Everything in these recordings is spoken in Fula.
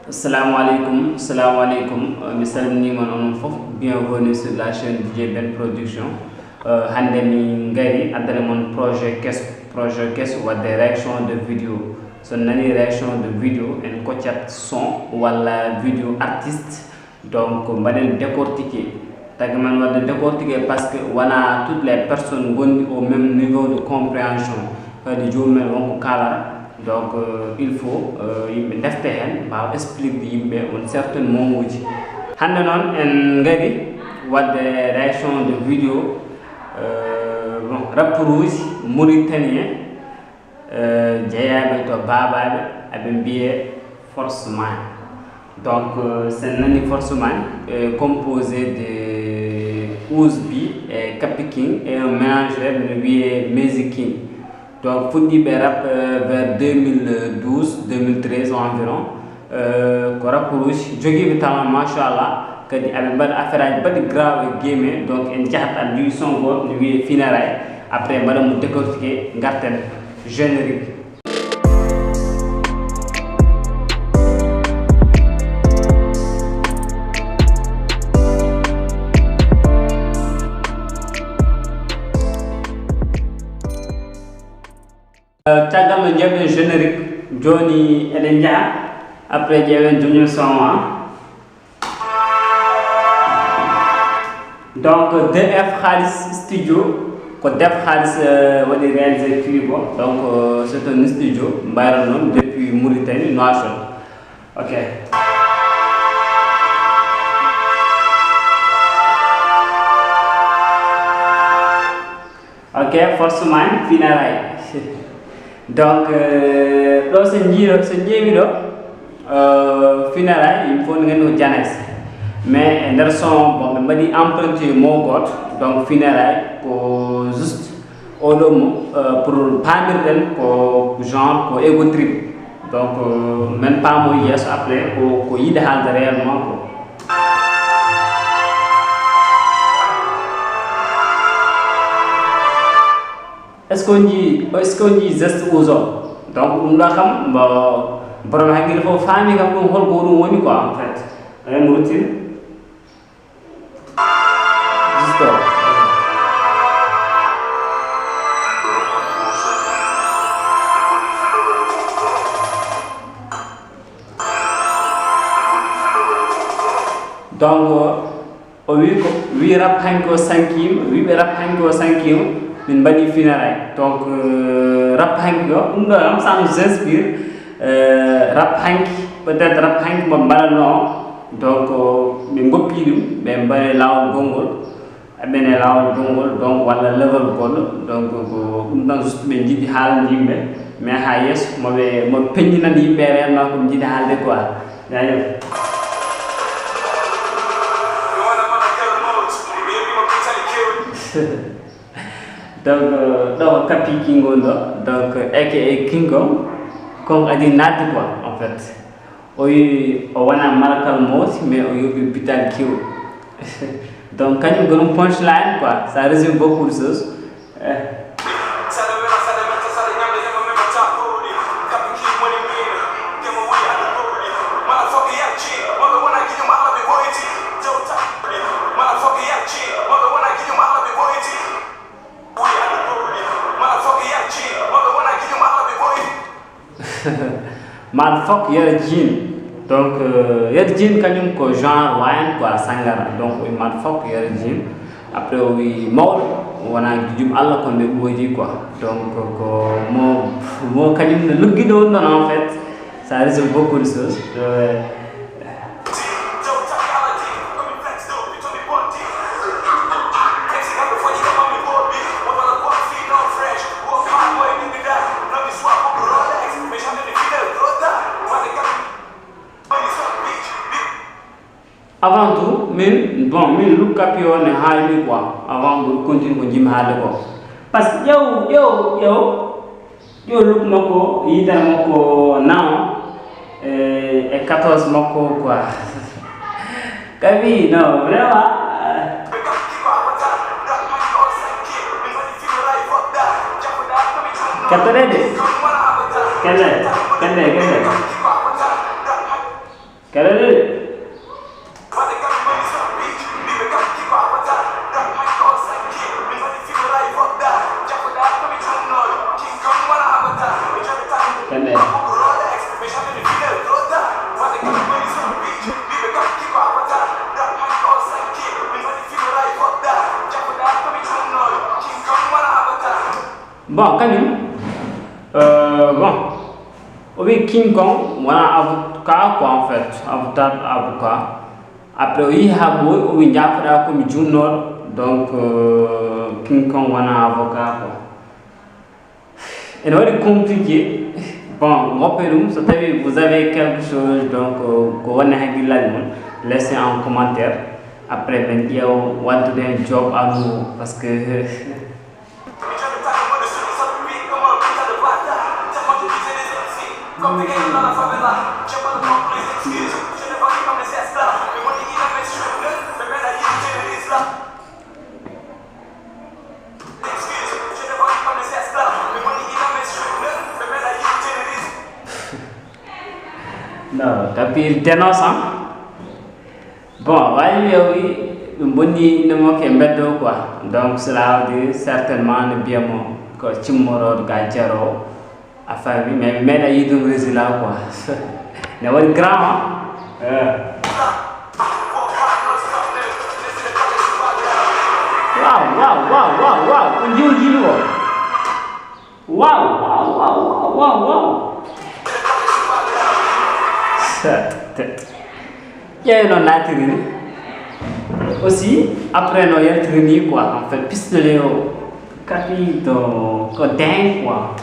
Assalamu alaikum, mi salminima onon fof, bienvenue sur la chaîne DJ Bene Production. Hande mi ngari addana mon projet kes wadde réaction de vidéo. So nani réaction de vidéo en koccat son wala vidéo artiste, donc mbaɗen décortiquer. Tagi man wadde décortiquer parce que wana toutes les personnes gondi au même niveau de compréhension kadi jomumen wonko kala. Donc il faut yimɓe defte hen mbawa expliquer yimɓe on certaine momuji. Hande noon en ngari wadde réaction de vidéo rapperuji mauritanien jeeyaɓe to babaɓe aɓe mbiye force man. Donc sen nani force man composé de Ousbi et Capiking et un mélangeur no wiye Meziking. Donc fuɗɗiɓe rap vers 2012-2013 environ ko rapperuji joguiɓe talent machallah kadi aɓe mbaɗa affaire aji baɗi grave e game. Donc en jahat aɗa jogui son goto no wiye Funérailles, après mbaɗa mo décortiquer garten générique. Caggal no jeeɓen générique joni eɗen jaa après ƴeewen junior son o. Donc DF Khalis studio ko Def Khalis waɗi réalisé clip o. Donc c'est un studio mbayron noon depuis Mauritanie Nouakchott. Ok, force man Funérailles. Donc ɗo so ƴeewi ɗo Funérailles il faut ngandi ko Janes, mais e nder son bon ɓe mbaɗi emprunté mot goto. Donc Funérailles ko juste oɗo mo pour pamirɗen ko genre ko ego trip. Donc min paamo yeeso après ko yiɗi haalde réellement ko. Est-ce qu'on dit geste aux hommes? Donc ɗum ɗo kam borom hakkille fof faami kam ɗum holko ɗum woni quoi en fait. Eɗen routine juste donc o wi ko wi rap hanki o sankima, wiɓe rap hanki o sankima min mbaɗi Funérailles. Donc rap hanki o ɗum ɗo am ça nous inspire. Rap hanki peut-être rap hanki mo mbaɗatno o. Donc ɓe goppi ɗum ɓe mbaɗe lawol gongol eɓene lawol gongol donc walla level goɗɗo. Donc ko ɗum ɗon juste ɓe jiɗi haalde yimɓe, mais ha yeeso moɓe peññinande yimɓe réellement koɓe jiɗi haalde quoi. Jaajef. Donc ɗo ko Capiking on ɗo, donc aka Kingo kon adi naddi quoi en fait. O wi o wona malakal mawti mais o yoɓi bital kew. Donc kañum ko ɗum punchline quoi, ça résume beaucoup de choses. Motherfuck yere jean. Donc yere jean kañum ko genre wine quoi sangara. Donc motherfuck yere jean. Après oui mawɗo wona jum Allah kon ɓe ɓooji quoi. Donc ko mo kañum ne luggiɗo non en fait, ça résume beaucoup de choses. Avant tout, min look capi on e haalmi quoi avant de continuer ko jimi haalde ko. Parce que ƴew look makko yitana makko naw e 14 makko quoi. Kabi non vraiment kattorede kende Bon, bon, oui, King Kong, voilà, avocat, quoi, en fait, avocat. Après, oui, Habo, oui, Diafra, comme Junior, donc, King Kong, voilà, avocat, quoi. Et donc, c'est compliqué. Bon, vous avez quelque chose, donc, laissez en commentaire. Après, il y a un job à nous, parce que. Non, tapi il dénonce, hein? Bon, oui, boni ne moque mbeddo quoi. Donc cela veut dire certainement ne bien mo ko chimoro ga jaro affaire bi mais da yidum résultat quoi. Ne won grand. Wow. Unjul wow. Il y a un naturel. Aussi, après nous y a traîné quoi, en fait, pistolet au capito, dingue quoi.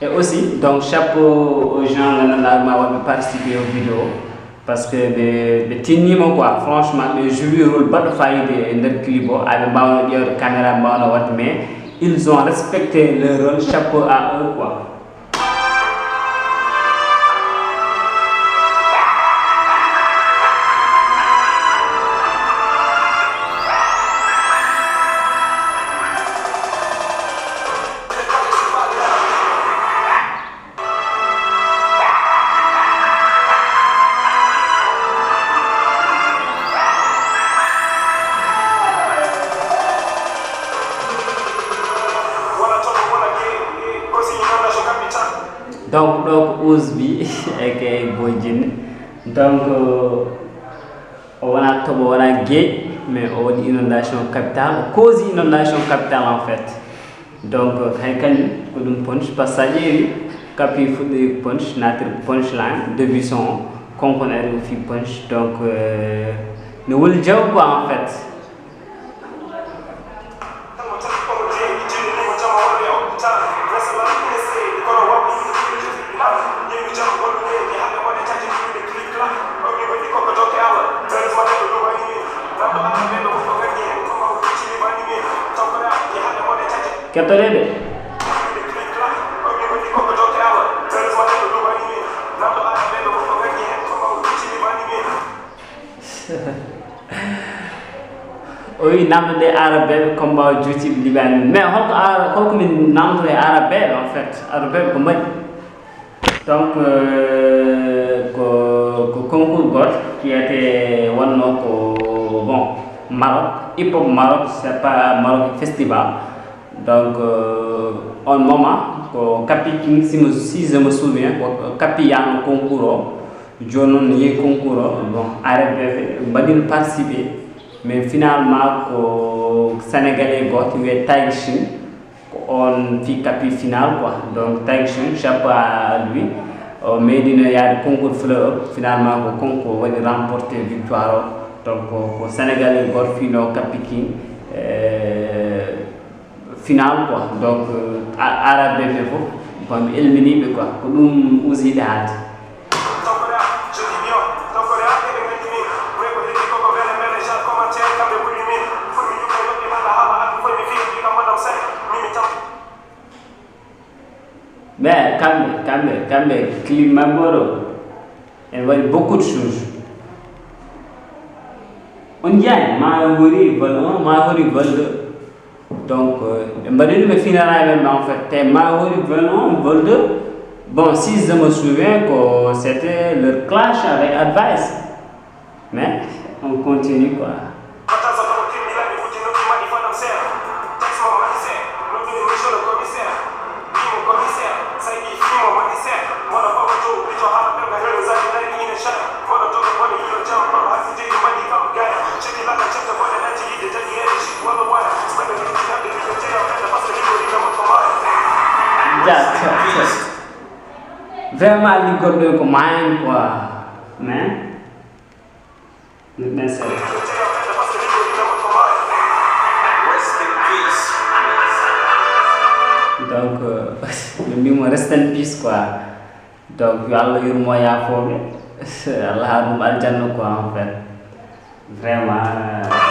Et aussi, donc chapeau aux gens qui participé aux vidéos. Parce que les tinimo quoi, franchement, les joueurs rôle pas de faillir de clip avec de caméra, mais ils ont respecté leur rôle, chapeau à eux quoi. Donc Ousbi avec Boydin. Donc on a gay, mais on a inondation capitale, cause inondation capitale en fait. Donc on punch passager capi foot punch notre punchline début son component fi punch donc nous le job quoi en fait. Oui, namde arabe combat juti liban mais hok min namde arabe en fait arabe ko maj donc ko concours got qui était wonno ko bon Maroc hip hop Maroc c'est pas Maroc festival donc en moment ko capi si je me souviens ko capi yan concours jonon yi concours bon arabe badil participer. Mais finalement, le Sénégalais a Taïchin, on fit capi final quoi. Donc Taïchin, chapeau à lui. Mais il y a le concours fleur, finalement le concours va remporter victoire. Donc le Sénégalais a fait le capi final quoi. Donc arabe comme éliminé quoi. Comme aussi d'ad. Mais calme, climat elle voit beaucoup de choses. On y a, ma hori vol, Donc me funérailles même en fait t'es Maori vraiment vol de bon si je me souviens que c'était leur clash avec Advice mais on continue quoi. Vraiment li goddo ko mayen quoi mais c'est donc le rest in peace quoi donc yalla yurmo ya fobe Allah dum aljanna quoi en fait vraiment